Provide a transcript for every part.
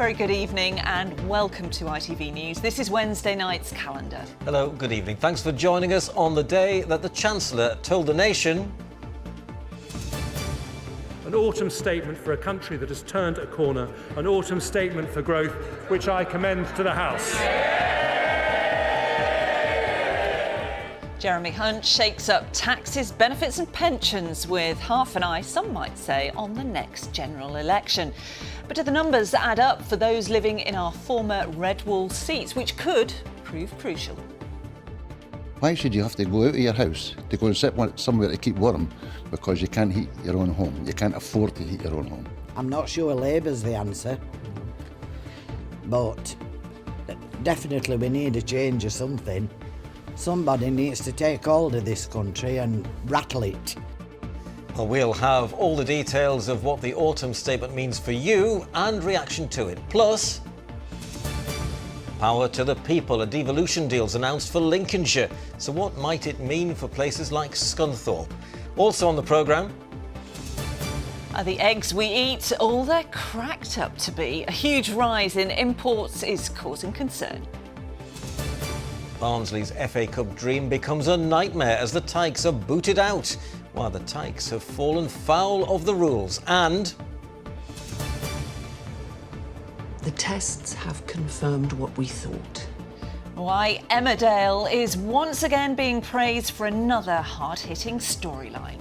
Very good evening and welcome to ITV News. This is Wednesday night's calendar. Hello, good evening. Thanks for joining us on the day that the Chancellor told the nation. An autumn statement for a country that has turned a corner, an autumn statement for growth, which I commend to the House. Jeremy Hunt shakes up taxes, benefits and pensions with half an eye, some might say, on the next general election. But do the numbers add up for those living in our former red wall seats, which could prove crucial? Why should you have to go out of your house to go and sit somewhere to keep warm because you can't heat your own home? You can't afford to heat your own home. I'm not sure Labour's the answer, but definitely we need a change of something. Somebody needs to take hold of this country and rattle it. Well, we'll have all the details of what the autumn statement means for you and reaction to it. Plus, power to the people. A devolution deal's announced for Lincolnshire. So what might it mean for places like Scunthorpe? Also on the programme, Are the eggs we eat all they're cracked up to be? A huge rise in imports is causing concern. Barnsley's FA Cup dream becomes a nightmare as the Tykes are booted out, while the Tykes have fallen foul of the rules. And the tests have confirmed what we thought. Why Emmerdale is once again being praised for another hard-hitting storyline.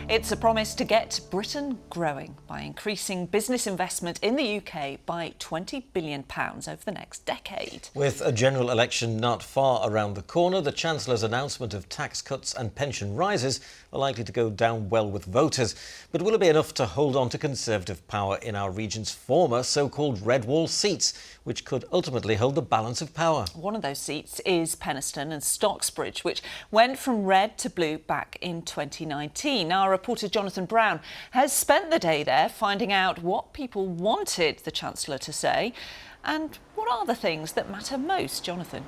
It's a promise to get Britain growing by increasing business investment in the UK by £20 billion over the next decade. with a general election not far around the corner, the Chancellor's announcement of tax cuts and pension rises are likely to go down well with voters. But will it be enough to hold on to Conservative power in our region's former so-called red wall seats, which could ultimately hold the balance of power? One of those seats is Penistone and Stocksbridge, which went from red to blue back in 2019. Our reporter Jonathan Brown has spent the day there finding out what people wanted the Chancellor to say and what are the things that matter most. Jonathan.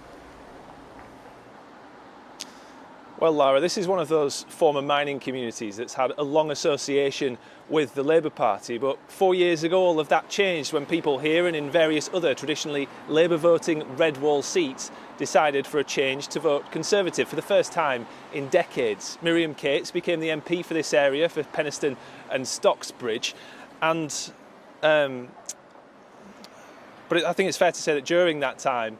Well, Lara, this is one of those former mining communities that's had a long association with the Labour Party, but 4 years ago all of that changed when people here and in various other traditionally Labour voting red wall seats decided for a change to vote Conservative for the first time in decades. Miriam Cates became the MP for this area, for Penistone and Stocksbridge, and but I think it's fair to say that during that time,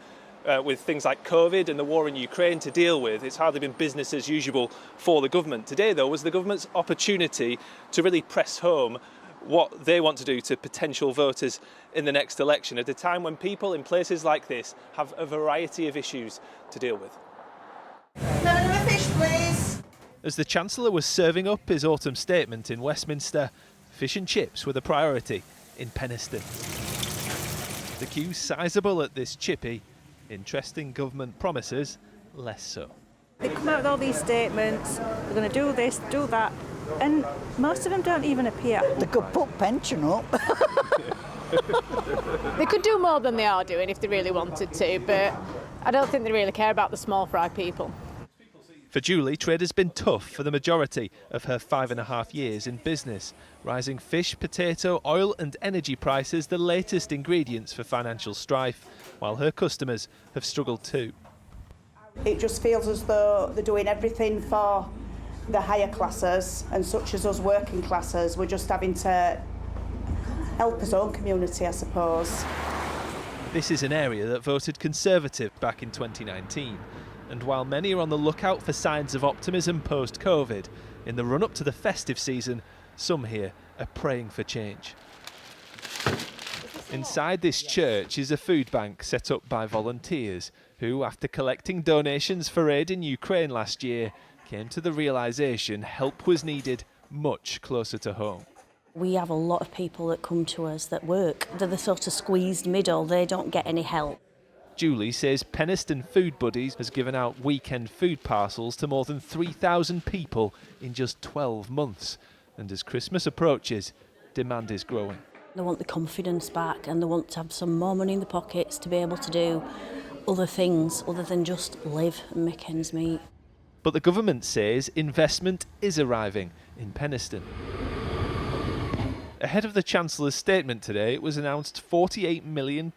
with things like COVID and the war in Ukraine to deal with, it's hardly been business as usual for the government. Today, though, was the government's opportunity to really press home what they want to do to potential voters in the next election, at a time when people in places like this have a variety of issues to deal with. Another fish, please. As the Chancellor was serving up his autumn statement in Westminster, fish and chips were the priority in Penistone. The queue's sizable at this chippy. Interesting government promises, less so. They come out with all these statements, they're going to do this, do that, and most of them don't even appear. They could put pension up. They could do more than they are doing if they really wanted to, but I don't think they really care about the small fry people. For Julie, trade has been tough for the majority of her 5.5 years in business. Rising fish, potato, oil and energy prices the latest ingredients for financial strife, while her customers have struggled too. It just feels as though they're doing everything for the higher classes, and such as us working classes, we're just having to help his own community, I suppose. This is an area that voted Conservative back in 2019. And while many are on the lookout for signs of optimism post-COVID, in the run-up to the festive season, some here are praying for change. Inside this church is a food bank set up by volunteers who, after collecting donations for aid in Ukraine last year, came to the realisation help was needed much closer to home. We have a lot of people that come to us that work. They're the sort of squeezed middle, they don't get any help. Julie says Penistone Food Buddies has given out weekend food parcels to more than 3,000 people in just 12 months. And as Christmas approaches, demand is growing. They want the confidence back and they want to have some more money in the pockets to be able to do other things other than just live and make ends meet. But the government says investment is arriving in Penistone. Ahead of the Chancellor's statement today, it was announced £48 million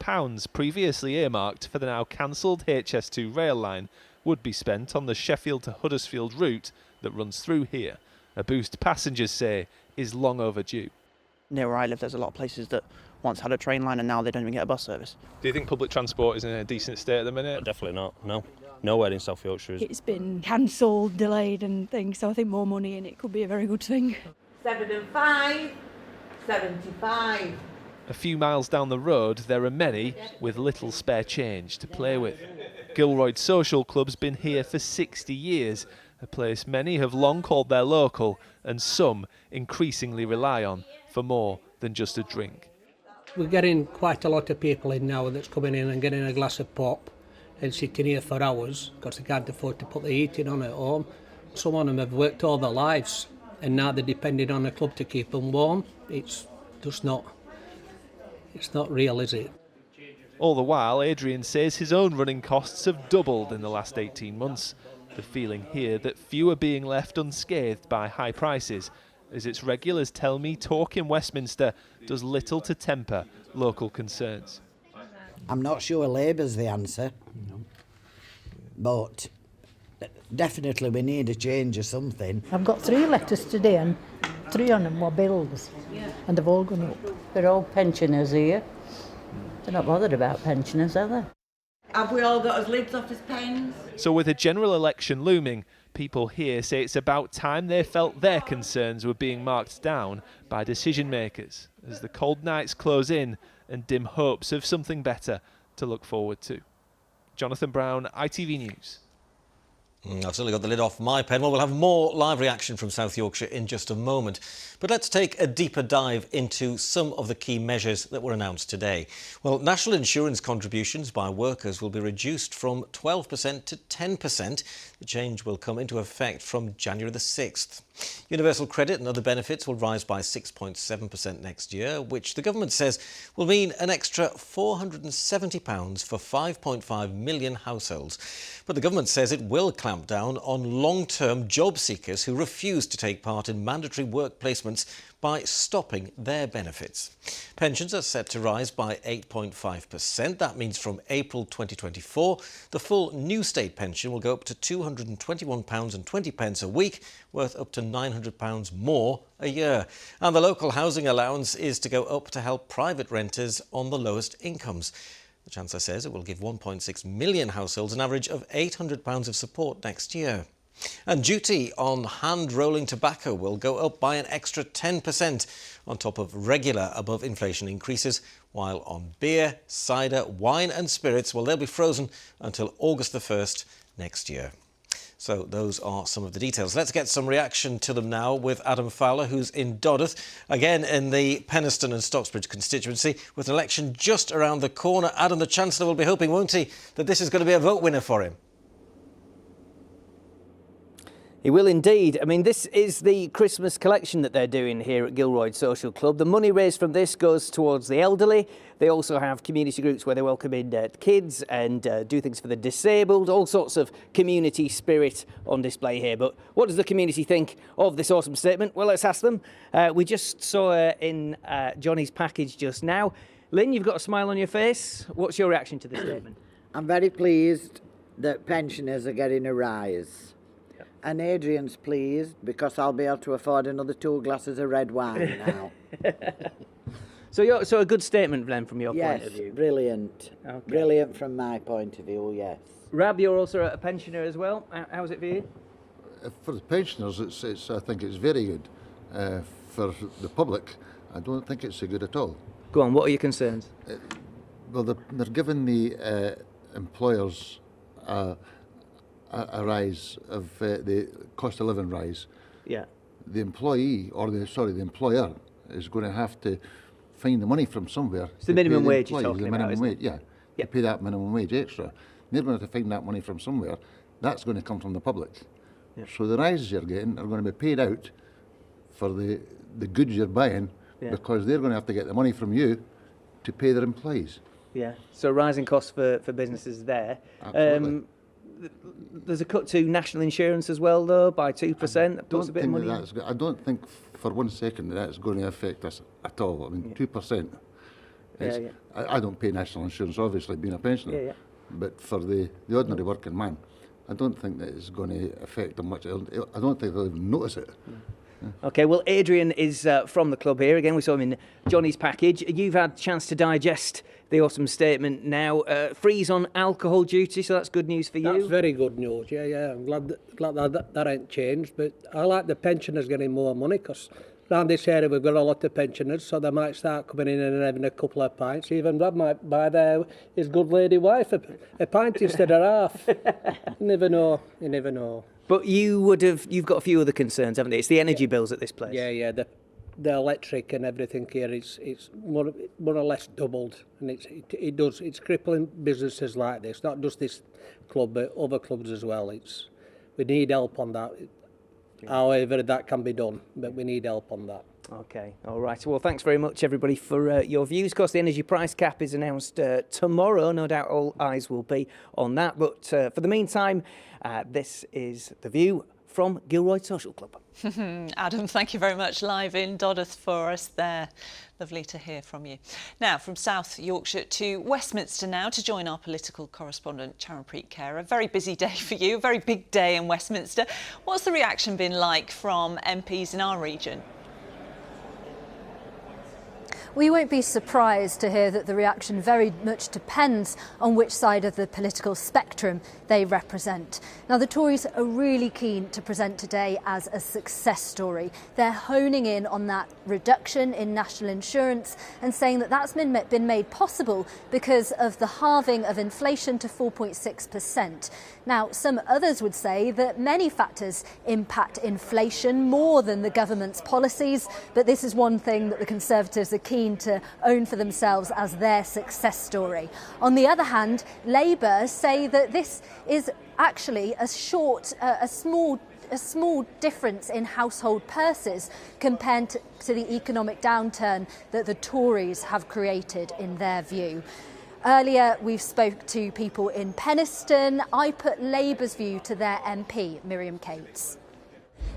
previously earmarked for the now cancelled HS2 rail line would be spent on the Sheffield to Huddersfield route that runs through here. A boost passengers say is long overdue. Near where I live, there's a lot of places that once had a train line and now they don't even get a bus service. Do you think public transport is in a decent state at the minute? Oh, definitely not, no. Nowhere in South Yorkshire is. It's been cancelled, delayed and things, so I think more money in it could be a very good thing. 7 and 5, 75. A few miles down the road, there are many with little spare change to play with. Gilroyd Social Club's been here for 60 years, a place many have long called their local and some increasingly rely on for more than just a drink. We're getting quite a lot of people in now that's coming in and getting a glass of pop and sitting here for hours because they can't afford to put the heating on at home. Some of them have worked all their lives and now they're depending on a club to keep them warm. It's just not real, is it? All the while, Adrian says his own running costs have doubled in the last 18 months. The feeling here that few are being left unscathed by high prices, as its regulars tell me talk in Westminster does little to temper local concerns. I'm not sure Labour's the answer, but definitely we need a change or something. I've got 3 letters today and 3 on them were bills, and they've all gone up. They're all pensioners here. They're not bothered about pensioners, are they? Have we all got his lids off his pens? So with a general election looming, people here say it's about time they felt their concerns were being marked down by decision makers as the cold nights close in and dim hopes of something better to look forward to. Jonathan Brown, ITV News. I've certainly got the lid off my pen. Well, we'll have more live reaction from South Yorkshire in just a moment. But let's take a deeper dive into some of the key measures that were announced today. Well, national insurance contributions by workers will be reduced from 12% to 10%. The change will come into effect from January the 6th. Universal credit and other benefits will rise by 6.7% next year, which the government says will mean an extra £470 for 5.5 million households. But the government says it will clamp down on long-term job seekers who refuse to take part in mandatory work placements by stopping their benefits. Pensions are set to rise by 8.5%. That means from April 2024, the full new state pension will go up to £221.20 a week, worth up to £900 more a year. And the local housing allowance is to go up to help private renters on the lowest incomes. The Chancellor says it will give 1.6 million households an average of £800 of support next year. And duty on hand-rolling tobacco will go up by an extra 10% on top of regular above-inflation increases, while on beer, cider, wine and spirits, well, they'll be frozen until August the 1st next year. So those are some of the details. Let's get some reaction to them now with Adam Fowler, who's in Dodworth, again in the Penistone and Stocksbridge constituency, with an election just around the corner. Adam, the Chancellor will be hoping, won't he, that this is going to be a vote winner for him? He will indeed. I mean, this is the Christmas collection that they're doing here at Gilroyd Social Club. The money raised from this goes towards the elderly. They also have community groups where they welcome in kids and do things for the disabled, all sorts of community spirit on display here. But what does the community think of this awesome statement? Well, let's ask them. We just saw in Johnny's package just now. Lynn, you've got a smile on your face. What's your reaction to this statement? I'm very pleased that pensioners are getting a rise. And Adrian's pleased because I'll be able to afford another 2 glasses of red wine now. So a good statement then from your point of view? Yes, brilliant. Okay. Brilliant from my point of view, yes. Rab, you're also a pensioner as well. How's it for you? For the pensioners, I think it's very good. For the public, I don't think it's so good at all. Go on, what are your concerns? Well, they're giving the employers a rise of the cost of living rise. Yeah. The employee, or the employer, is going to have to find the money from somewhere. It's the minimum wage you're talking about, minimum wage, yeah. To pay that minimum wage extra. They're going to have to find that money from somewhere. That's going to come from the public. Yeah. So the rises you're getting are going to be paid out for the goods you're buying, because they're going to have to get the money from you to pay their employees. Yeah. So rising costs for businesses there. Absolutely. there's a cut to national insurance as well, though, by 2%. That puts a bit of money. I don't think for one second that's going to affect us at all. I mean, 2%. I don't pay national insurance, obviously, being a pensioner. But for the ordinary working man, I don't think that it's going to affect them much. I don't think they'll even notice it. OK, well, Adrian is from the club here. Again, we saw him in Johnny's package. You've had a chance to digest the autumn statement now. Freeze on alcohol duty, so that's good news for you. That's very good news, yeah. I'm glad that ain't changed. But I like the pensioners getting more money, because around this area we've got a lot of pensioners, so they might start coming in and having a couple of pints. Even Brad might buy his good lady wife a pint instead of half. You never know. But you've got a few other concerns, haven't you? It's the energy bills at this place. Yeah. The electric and everything here, it's more or less doubled, and it's crippling businesses like this, not just this club but other clubs as well. We need help on that. However that can be done, but we need help on that. OK, all right. Well, thanks very much, everybody, for your views. Of course, the energy price cap is announced tomorrow. No doubt all eyes will be on that. But for the meantime, this is The View from Gilroyd Social Club. Adam, thank you very much. Live in Dodworth for us there. Lovely to hear from you. Now, from South Yorkshire to Westminster now to join our political correspondent, Charanpreet Kaur. A very busy day for you, a very big day in Westminster. What's the reaction been like from MPs in our region? We won't be surprised to hear that the reaction very much depends on which side of the political spectrum they represent. Now, the Tories are really keen to present today as a success story. They're honing in on that reduction in national insurance and saying that that's been made possible because of the halving of inflation to 4.6%. Now, some others would say that many factors impact inflation more than the government's policies, but this is one thing that the Conservatives are keen to own for themselves as their success story. On the other hand, Labour say that this is actually a small difference in household purses compared to the economic downturn that the Tories have created in their view. Earlier, we've spoke to people in Penistone. I put Labour's view to their MP, Miriam Cates.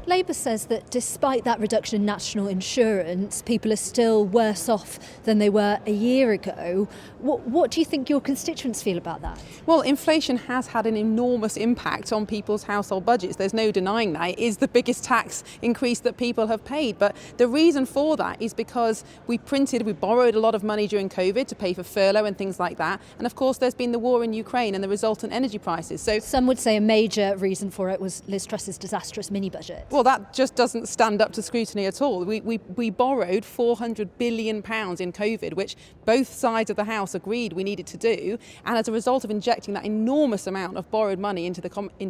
Labour says that despite that reduction in national insurance, people are still worse off than they were a year ago. What do you think your constituents feel about that? Well, inflation has had an enormous impact on people's household budgets. There's no denying that. It is the biggest tax increase that people have paid. But the reason for that is because we borrowed a lot of money during COVID to pay for furlough and things like that. And of course, there's been the war in Ukraine and the resultant energy prices. So some would say a major reason for it was Liz Truss's disastrous mini-budget. Well, that just doesn't stand up to scrutiny at all. We borrowed £400 billion in COVID, which both sides of the House agreed we needed to do. And as a result of injecting that enormous amount of borrowed money into the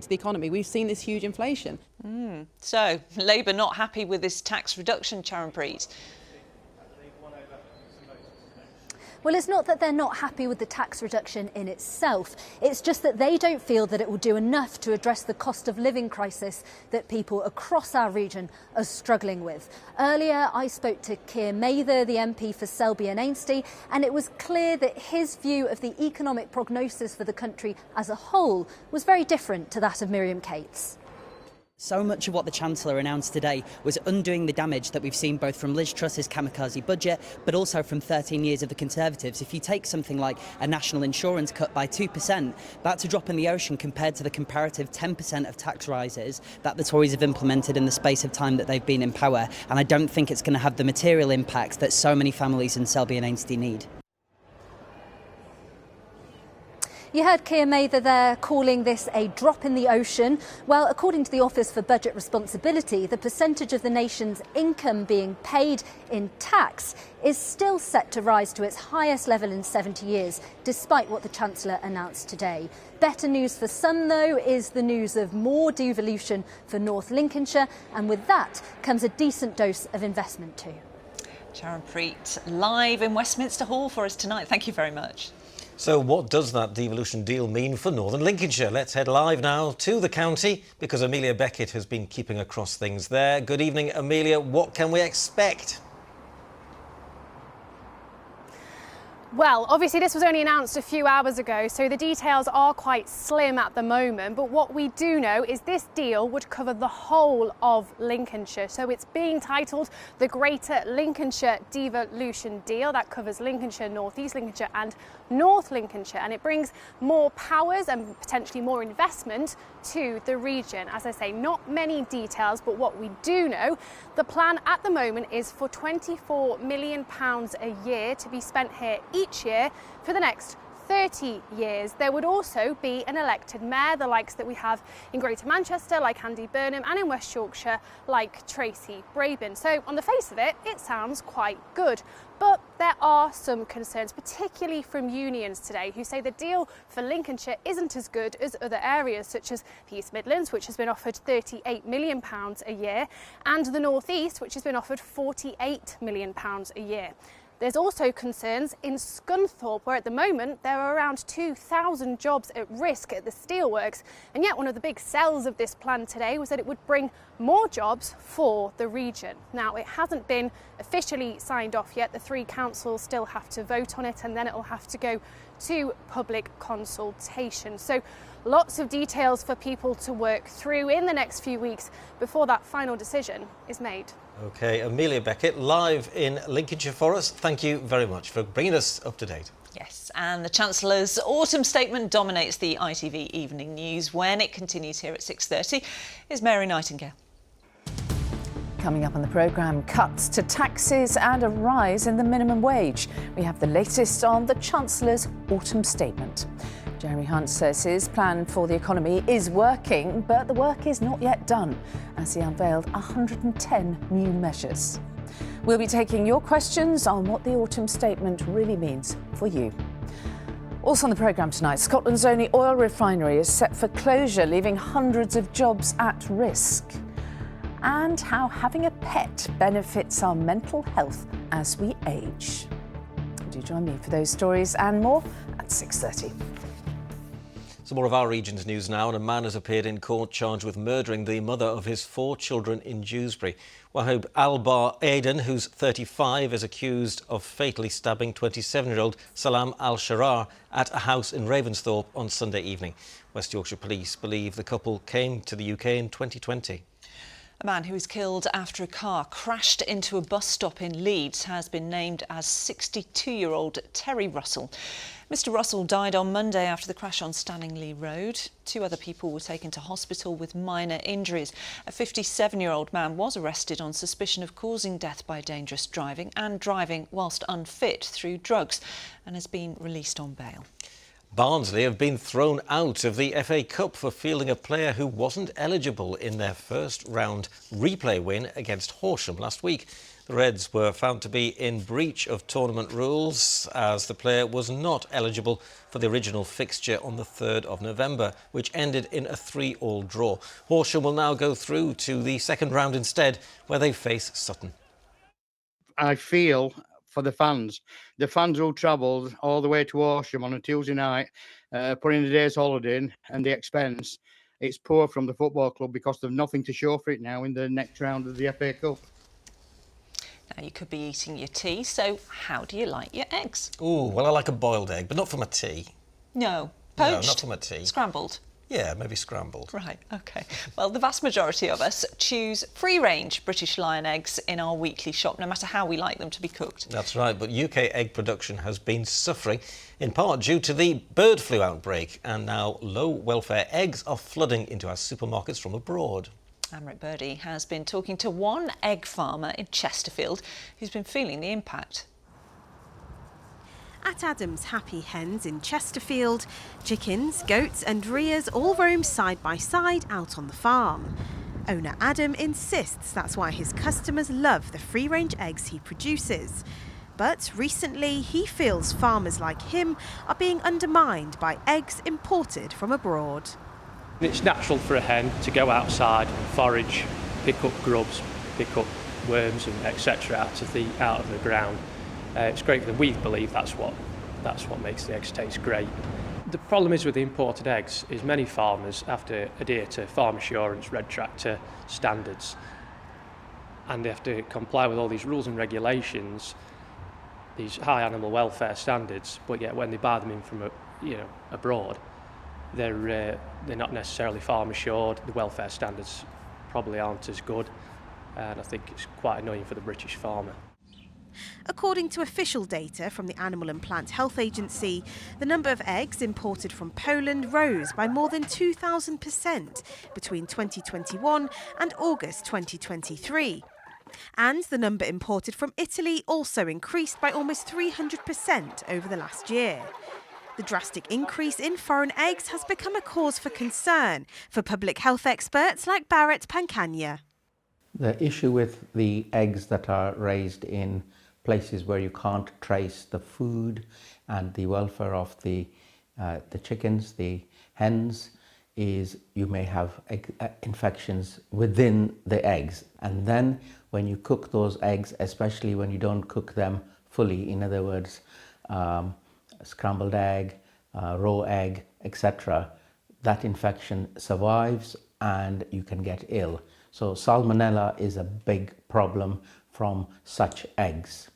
economy, we've seen this huge inflation. So, Labour not happy with this tax reduction, Charanpreet? Well, it's not that they're not happy with the tax reduction in itself. It's just that they don't feel that it will do enough to address the cost of living crisis that people across our region are struggling with. Earlier, I spoke to Keir Mather, the MP for Selby and Ainsty, and it was clear that his view of the economic prognosis for the country as a whole was very different to that of Miriam Cates. So much of what the Chancellor announced today was undoing the damage that we've seen both from Liz Truss's kamikaze budget, but also from 13 years of the Conservatives. If you take something like a national insurance cut by 2%, that's a drop in the ocean compared to the comparative 10% of tax rises that the Tories have implemented in the space of time that they've been in power. And I don't think it's going to have the material impacts that so many families in Selby and Ainsty need. You heard Keir Mather there calling this a drop in the ocean. Well, according to the Office for Budget Responsibility, the percentage of the nation's income being paid in tax is still set to rise to its highest level in 70 years, despite what the Chancellor announced today. Better news for some, though, is the news of more devolution for North Lincolnshire, and with that comes a decent dose of investment too. Charanpreet, live in Westminster Hall for us tonight. Thank you very much. So what does that devolution deal mean for Northern Lincolnshire? Let's head live now to the county because Amelia Beckett has been keeping across things there. Good evening, Amelia. What can we expect? Well, obviously this was only announced a few hours ago, so the details are quite slim at the moment, but what we do know is this deal would cover the whole of Lincolnshire. So it's being titled the Greater Lincolnshire Devolution Deal. That covers Lincolnshire, North East Lincolnshire and North Lincolnshire, and it brings more powers and potentially more investment to the region. As I say, not many details, but what we do know, the plan at the moment is for £24 million a year to be spent here each year for the next 30 years. There would also be an elected mayor, the likes that we have in Greater Manchester, like Andy Burnham, and in West Yorkshire, like Tracy Brabin. So on the face of it, it sounds quite good. But there are some concerns, particularly from unions today, who say the deal for Lincolnshire isn't as good as other areas, such as the East Midlands, which has been offered £38 million a year, and the North East, which has been offered £48 million a year. There's also concerns in Scunthorpe, where at the moment there are around 2,000 jobs at risk at the steelworks, and yet one of the big sells of this plan today was that it would bring more jobs for the region. Now, it hasn't been officially signed off yet. The three councils still have to vote on it, and then it will have to go to public consultation. So lots of details for people to work through in the next few weeks before that final decision is made. OK, Amelia Beckett, live in Lincolnshire for us. Thank you very much for bringing us up to date. Yes, and the Chancellor's autumn statement dominates the ITV evening news. When it continues here at 6:30 is Mary Nightingale. Coming up on the programme, cuts to taxes and a rise in the minimum wage. We have the latest on the Chancellor's autumn statement. Jeremy Hunt says his plan for the economy is working, but the work is not yet done, as he unveiled 110 new measures. We'll be taking your questions on what the autumn statement really means for you. Also on the programme tonight, Scotland's only oil refinery is set for closure, leaving hundreds of jobs at risk. And how having a pet benefits our mental health as we age. Do join me for those stories and more at 6:30. Some more of our region's news now, and a man has appeared in court charged with murdering the mother of his 4 children in Dewsbury. Wahab Albar Aden, who's 35, is accused of fatally stabbing 27-year-old Salam Al-Sharar at a house in Ravensthorpe on Sunday evening. West Yorkshire Police believe the couple came to the UK in 2020. A man who was killed after a car crashed into a bus stop in Leeds has been named as 62-year-old Terry Russell. Mr Russell died on Monday after the crash on Stanningley Road. 2 other people were taken to hospital with minor injuries. A 57-year-old man was arrested on suspicion of causing death by dangerous driving and driving whilst unfit through drugs, and has been released on bail. Barnsley have been thrown out of the FA Cup for fielding a player who wasn't eligible in their first round replay win against Horsham last week. The Reds were found to be in breach of tournament rules as the player was not eligible for the original fixture on the 3rd of November, which ended in a 3-all draw. Horsham will now go through to the second round instead, where they face Sutton. I feel for the fans. The fans who travelled all the way to Horsham on a Tuesday night, putting a day's holiday in and the expense, it's poor from the football club because there's nothing to show for it now in the next round of the FA Cup. Now, you could be eating your tea, so how do you like your eggs? Ooh, well, I like a boiled egg, but not for my tea. No. Poached? No, not for my tea. Scrambled? Yeah, maybe scrambled. Right, OK. Well, the vast majority of us choose free-range British Lion eggs in our weekly shop, no matter how we like them to be cooked. That's right, but UK egg production has been suffering, in part due to the bird flu outbreak, and now low-welfare eggs are flooding into our supermarkets from abroad. Amrit Birdie has been talking to one egg farmer in Chesterfield who's been feeling the impact. At Adam's Happy Hens in Chesterfield, chickens, goats and rheas all roam side by side out on the farm. Owner Adam insists that's why his customers love the free-range eggs he produces. But recently he feels farmers like him are being undermined by eggs imported from abroad. It's natural for a hen to go outside, forage, pick up grubs, pick up worms and etc. out of the ground. It's great for them. We believe that's what makes the eggs taste great. The problem is with the imported eggs is many farmers have to adhere to farm assurance, red tractor standards, and they have to comply with all these rules and regulations. these high animal welfare standards, but yet when they buy them in from abroad, they're not necessarily farm assured. The welfare standards probably aren't as good, and I think it's quite annoying for the British farmer. According to official data from the Animal and Plant Health Agency, the number of eggs imported from Poland rose by more than 2,000% between 2021 and August 2023. And the number imported from Italy also increased by almost 300% over the last year. The drastic increase in foreign eggs has become a cause for concern for public health experts like Barrett Pancagna. The issue with the eggs that are raised in places where you can't trace the food and the welfare of the chickens, the hens, is you may have infections within the eggs. And then when you cook those eggs, especially when you don't cook them fully, in other words, scrambled egg, raw egg, etc., that infection survives and you can get ill. So salmonella is a big problem from such eggs.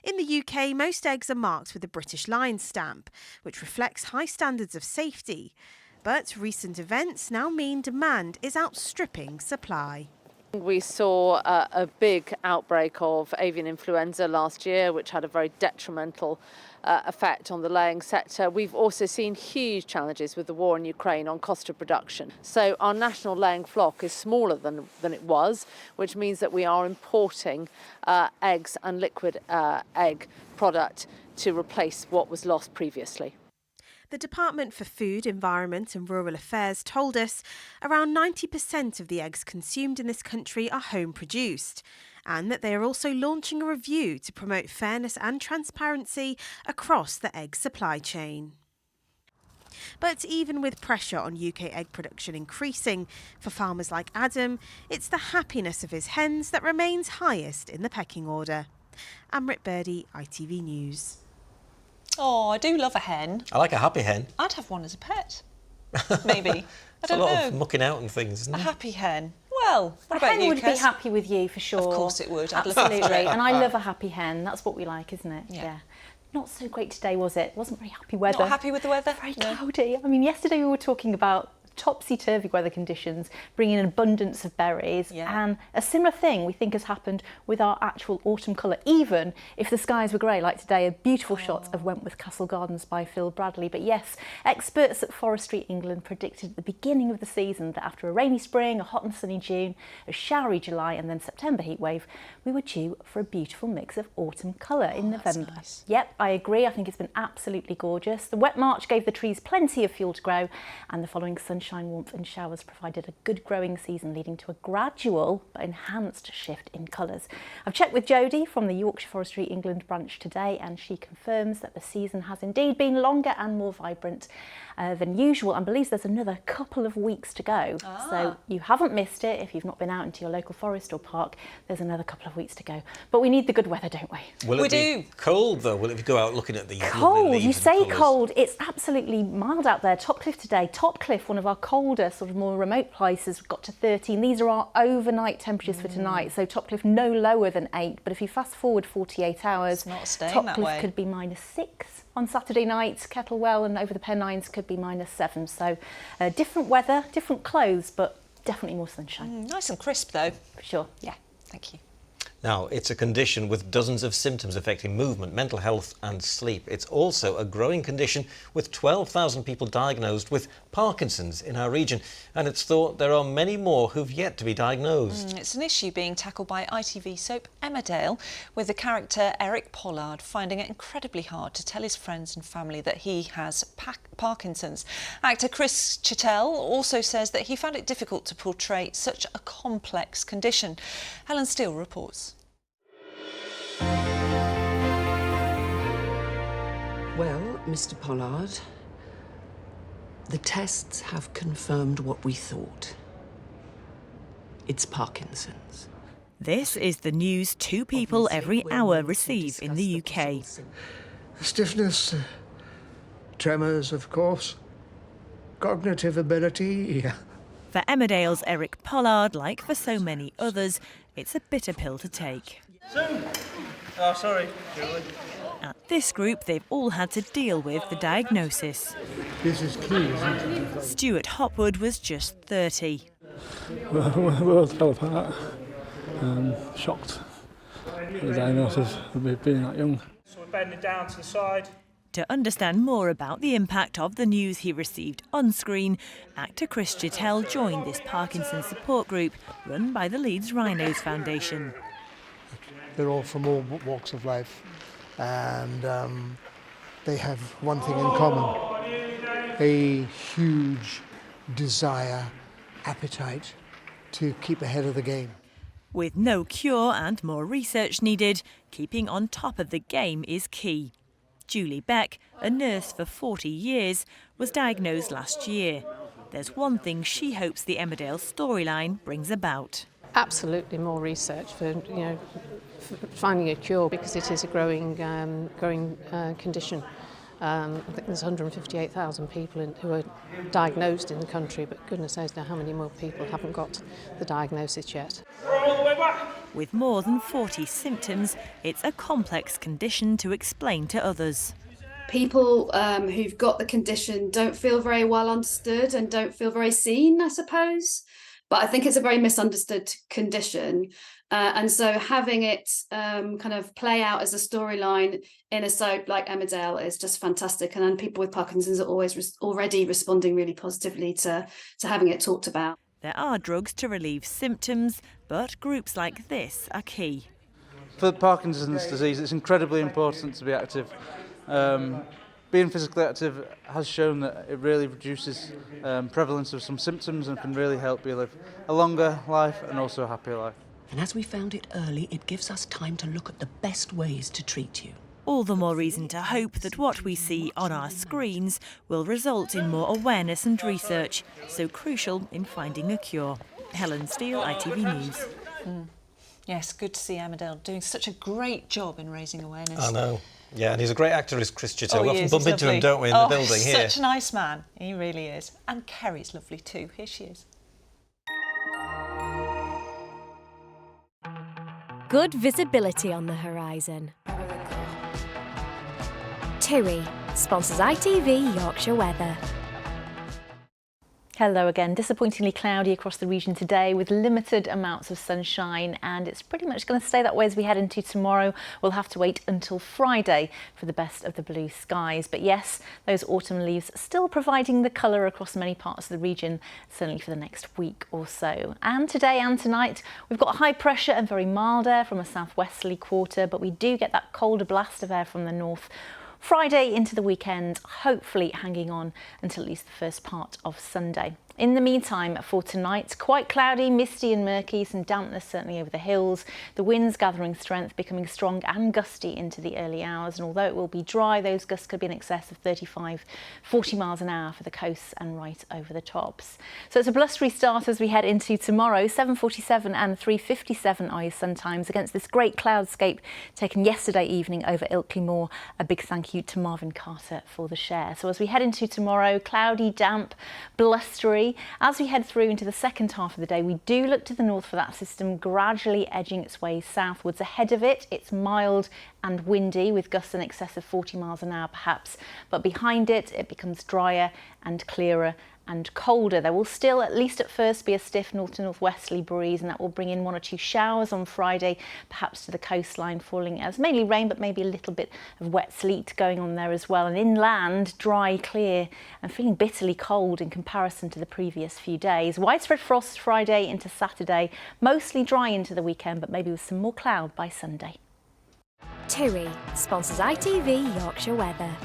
In the UK, most eggs are marked with the British Lion stamp, which reflects high standards of safety. But recent events now mean demand is outstripping supply. We saw a big outbreak of avian influenza last year, which had a very detrimental effect on the laying sector. We've also seen huge challenges with the war in Ukraine on cost of production. So our national laying flock is smaller than it was, which means that we are importing eggs and liquid egg product to replace what was lost previously. The Department for Food, Environment and Rural Affairs told us around 90% of the eggs consumed in this country are home produced, and that they are also launching a review to promote fairness and transparency across the egg supply chain. But even with pressure on UK egg production increasing, for farmers like Adam, it's the happiness of his hens that remains highest in the pecking order. Amrit Birdie, ITV News. Oh, I do love a hen. I like a happy hen. I'd have one as a pet, maybe. I don't know. It's a lot of mucking out and things, isn't it? A happy hen. Well, what a about hen you, would Kez? be happy with you for sure. Of course it would. Absolutely. And I love a happy hen. That's what we like, isn't it? Yeah. Not so great today, was it? Wasn't very happy weather. Not happy with the weather? Very cloudy. I mean, yesterday we were talking about topsy-turvy weather conditions, bringing an abundance of berries, and a similar thing we think has happened with our actual autumn colour, even if the skies were grey, like today, a beautiful shot of Wentworth Castle Gardens by Phil Bradley. But yes, experts at Forestry England predicted at the beginning of the season that after a rainy spring, a hot and sunny June, a showery July and then September heatwave, we were due for a beautiful mix of autumn colour in November. Nice. Yep, I agree. I think it's been absolutely gorgeous. The wet March gave the trees plenty of fuel to grow, and the following sunshine, warmth and showers provided a good growing season, leading to a gradual but enhanced shift in colours. I've checked with Jodie from the Yorkshire Forestry England branch today, and she confirms that the season has indeed been longer and more vibrant than usual, and believes there's another couple of weeks to go. So you haven't missed it if you've not been out into your local forest or park. There's another couple of weeks to go, but we need the good weather, don't we? Will it be cold though? Will it go out looking at the cold? Leaves you say colours? Cold. It's absolutely mild out there. Topcliffe today. Topcliffe, one of our colder, sort of more remote places, got to 13. These are our overnight temperatures for tonight. So Topcliffe no lower than 8. But if you fast forward 48 hours, it's not staying Topcliffe that way. could be -6 on Saturday night. Kettlewell and over the Pennines could be -7. So different weather, different clothes, but definitely more sunshine. Nice and crisp though. For sure. Yeah. Thank you. Now, it's a condition with dozens of symptoms affecting movement, mental health and sleep. It's also a growing condition with 12,000 people diagnosed with Parkinson's in our region. And it's thought there are many more who've yet to be diagnosed. It's an issue being tackled by ITV soap Emmerdale, with the character Eric Pollard finding it incredibly hard to tell his friends and family that he has Parkinson's. Actor Chris Chittell also says that he found it difficult to portray such a complex condition. Helen Steele reports. Well, Mr. Pollard, the tests have confirmed what we thought. It's Parkinson's. This is the news 2 people every hour receive in the UK. Stiffness, tremors, of course, cognitive ability. For Emmerdale's Eric Pollard, like for so many others, it's a bitter pill to take. Soon. Oh, sorry, Julie. At this group, they've all had to deal with the diagnosis. This is key, isn't it? Stuart Hopwood was just 30. The world fell apart. Shocked at the diagnosis of me being that young. So we're bending down to the side. To understand more about the impact of the news he received on screen, actor Chris Chittel joined this Parkinson support group run by the Leeds Rhinos Foundation. They're all from all walks of life, and they have one thing in common: a huge desire, appetite to keep ahead of the game. With no cure and more research needed, keeping on top of the game is key. Julie Beck, a nurse for 40 years, was diagnosed last year. There's one thing she hopes the Emmerdale storyline brings about. Absolutely more research for finding a cure, because it is a growing condition. I think there's 158,000 people who are diagnosed in the country, but goodness knows now how many more people haven't got the diagnosis yet. With more than 40 symptoms, it's a complex condition to explain to others. People who've got the condition don't feel very well understood and don't feel very seen, I suppose. But I think it's a very misunderstood condition. And so having it kind of play out as a storyline in a soap like Emmerdale is just fantastic. And then people with Parkinson's are always already responding really positively to having it talked about. There are drugs to relieve symptoms, but groups like this are key. For Parkinson's disease, it's incredibly important to be active. Being physically active has shown that it really reduces prevalence of some symptoms and can really help you live a longer life and also a happier life. And as we found it early, it gives us time to look at the best ways to treat you. All the more reason to hope that what we see on our screens will result in more awareness and research, so crucial in finding a cure. Helen Steele, ITV News. Yes, good to see Emmerdale doing such a great job in raising awareness. I know. Yeah, and he's a great actor, is Chris Chittel. We often He's bump into him, lovely. don't we, in the building here. Such a nice man. He really is. And Kerry's lovely too. Here she is. Good visibility on the horizon. TUI sponsors ITV Yorkshire Weather. Hello again. Disappointingly cloudy across the region today with limited amounts of sunshine, and it's pretty much going to stay that way as we head into tomorrow. We'll have to wait until Friday for the best of the blue skies. But yes, those autumn leaves still providing the colour across many parts of the region, certainly for the next week or so. And today and tonight, we've got high pressure and very mild air from a southwesterly quarter, but we do get that colder blast of air from the north. Friday into the weekend, hopefully hanging on until at least the first part of Sunday. In the meantime, for tonight, quite cloudy, misty and murky, some dampness certainly over the hills. The winds gathering strength, becoming strong and gusty into the early hours. And although it will be dry, those gusts could be in excess of 35, 40 miles an hour for the coasts and right over the tops. So it's a blustery start as we head into tomorrow. 7:47 and 3:57 are your sun times against this great cloudscape taken yesterday evening over Ilkley Moor. A big thank you to Marvin Carter for the share. So as we head into tomorrow, cloudy, damp, blustery. As we head through into the second half of the day, we do look to the north for that system gradually edging its way southwards. Ahead of it, it's mild and windy with gusts in excess of 40 miles an hour perhaps, but behind it, it becomes drier and clearer and colder. There will still, at least at first, be a stiff north to northwesterly breeze, and that will bring in 1 or 2 showers on Friday, perhaps to the coastline, falling as mainly rain, but maybe a little bit of wet sleet going on there as well. And inland, dry, clear, and feeling bitterly cold in comparison to the previous few days. Widespread frost Friday into Saturday, mostly dry into the weekend, but maybe with some more cloud by Sunday. TUI sponsors ITV Yorkshire Weather.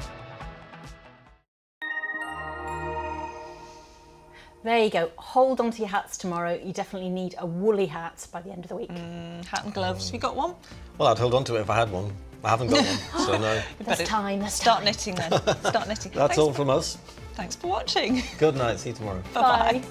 There you go. Hold on to your hats tomorrow. You definitely need a woolly hat by the end of the week. Hat and gloves. You got one? Well, I'd hold on to it if I had one. I haven't got one, so no. There's time. Start knitting then. Start knitting. That's all from us. Thanks for watching. Good night. See you tomorrow. Bye-bye.